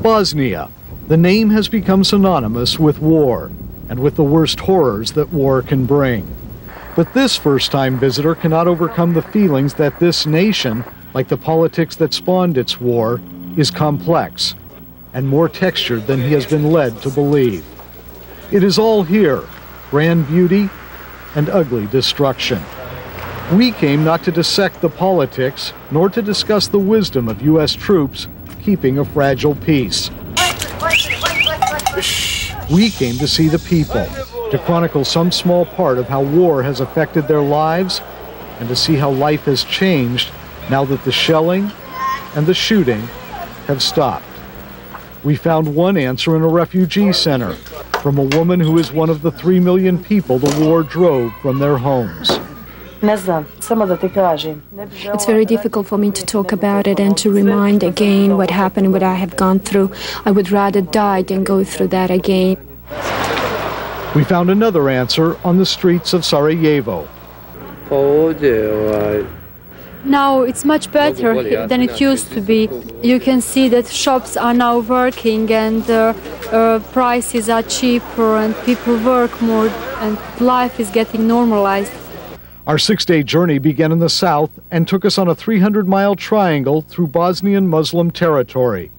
Bosnia, the name has become synonymous with war and with the worst horrors that war can bring. But this first-time visitor cannot overcome the feelings that this nation, like the politics that spawned its war, is complex and more textured than he has been led to believe. It is all here, grand beauty and ugly destruction. We came not to dissect the politics, nor to discuss the wisdom of U.S. troops keeping a fragile peace. We came to see the people, to chronicle some small part of how war has affected their lives, and to see how life has changed now that the shelling and the shooting have stopped. We found one answer in a refugee center from a woman who is one of the 3 million people the war drove from their homes. It's very difficult for me to talk about it and to remind again what happened, what I have gone through. I would rather die than go through that again. We found another answer on the streets of Sarajevo. Now it's much better than it used to be. You can see that shops are now working and prices are cheaper and people work more and life is getting normalized. Our 6-day journey began in the south and took us on a 300-mile triangle through Bosnian Muslim territory.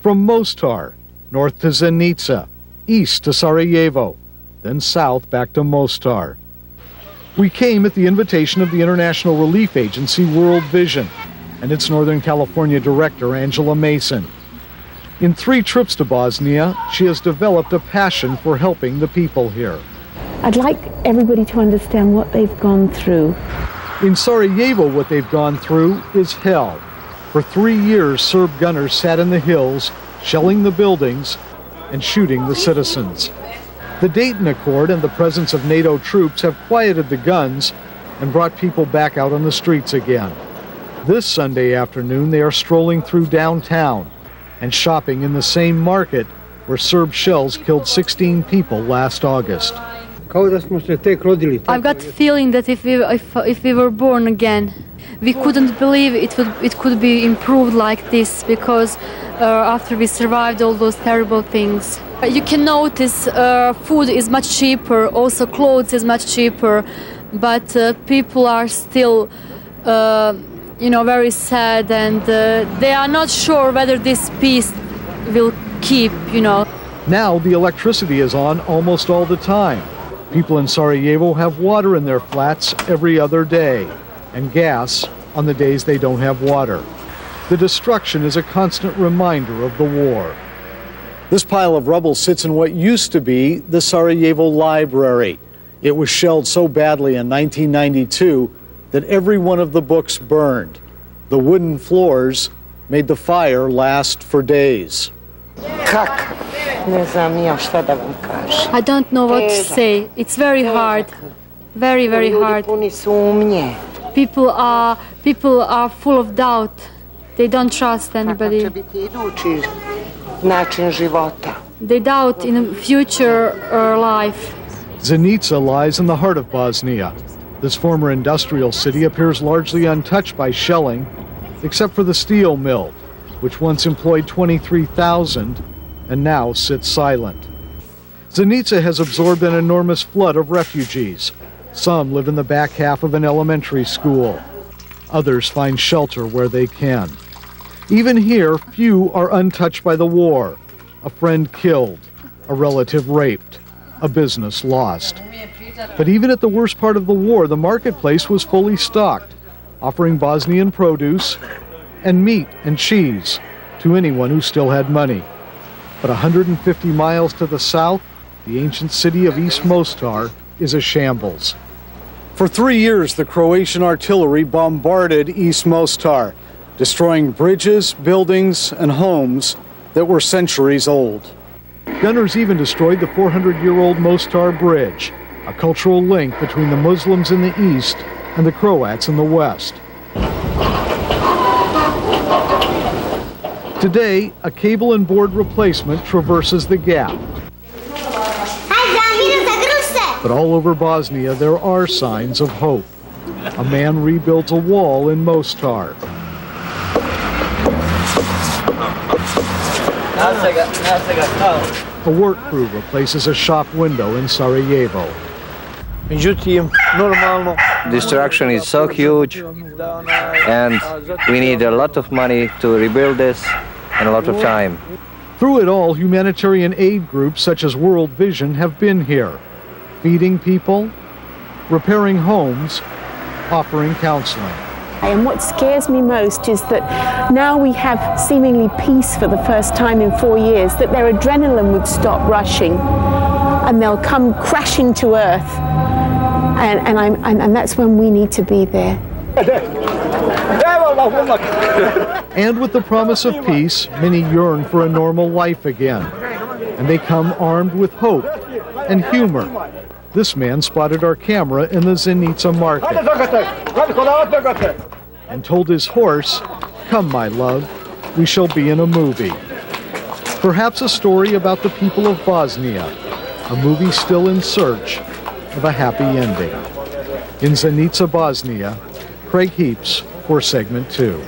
From Mostar, north to Zenica, east to Sarajevo, then south back to Mostar. We came at the invitation of the international relief agency World Vision and its Northern California director, Angela Mason. In 3 trips to Bosnia, she has developed a passion for helping the people here. I'd like everybody to understand what they've gone through. In Sarajevo, what they've gone through is hell. For 3 years, Serb gunners sat in the hills, shelling the buildings and shooting the citizens. The Dayton Accord and the presence of NATO troops have quieted the guns and brought people back out on the streets again. This Sunday afternoon, they are strolling through downtown and shopping in the same market where Serb shells killed 16 people last August. I've got the feeling that if we were born again, we couldn't believe it could be improved like this, because after we survived all those terrible things. You can notice food is much cheaper, also clothes is much cheaper, but people are still very sad, and they are not sure whether this peace will keep, Now the electricity is on almost all the time. People in Sarajevo have water in their flats every other day, and gas on the days they don't have water. The destruction is a constant reminder of the war. This pile of rubble sits in what used to be the Sarajevo Library. It was shelled so badly in 1992 that every one of the books burned. The wooden floors made the fire last for days. I don't know what to say. It's very hard. Very, very hard. People are full of doubt. They don't trust anybody. They doubt in a future life. Zenica lies in the heart of Bosnia. This former industrial city appears largely untouched by shelling, except for the steel mill, which once employed 23,000 and now sits silent. Zenica has absorbed an enormous flood of refugees. Some live in the back half of an elementary school. Others find shelter where they can. Even here, few are untouched by the war. A friend killed, a relative raped, a business lost. But even at the worst part of the war, the marketplace was fully stocked, offering Bosnian produce and meat and cheese to anyone who still had money. But 150 miles to the south, the ancient city of East Mostar is a shambles. For 3 years, the Croatian artillery bombarded East Mostar, destroying bridges, buildings, and homes that were centuries old. Gunners even destroyed the 400-year-old Mostar Bridge, a cultural link between the Muslims in the east and the Croats in the west. Today, a cable and board replacement traverses the gap. But all over Bosnia, there are signs of hope. A man rebuilds a wall in Mostar. A work crew replaces a shop window in Sarajevo. Destruction is so huge, and we need a lot of money to rebuild this and a lot of time. Through it all, humanitarian aid groups such as World Vision have been here, feeding people, repairing homes, offering counseling. And what scares me most is that now we have seemingly peace for the first time in 4 years, that their adrenaline would stop rushing and they'll come crashing to earth. And that's when we need to be there. And with the promise of peace, many yearn for a normal life again. And they come armed with hope and humor. This man spotted our camera in the Zenica market and told his horse, "Come, my love, we shall be in a movie." Perhaps a story about the people of Bosnia, a movie still in search of a happy ending. In Zenica, Bosnia, Craig Heaps for Segment 2.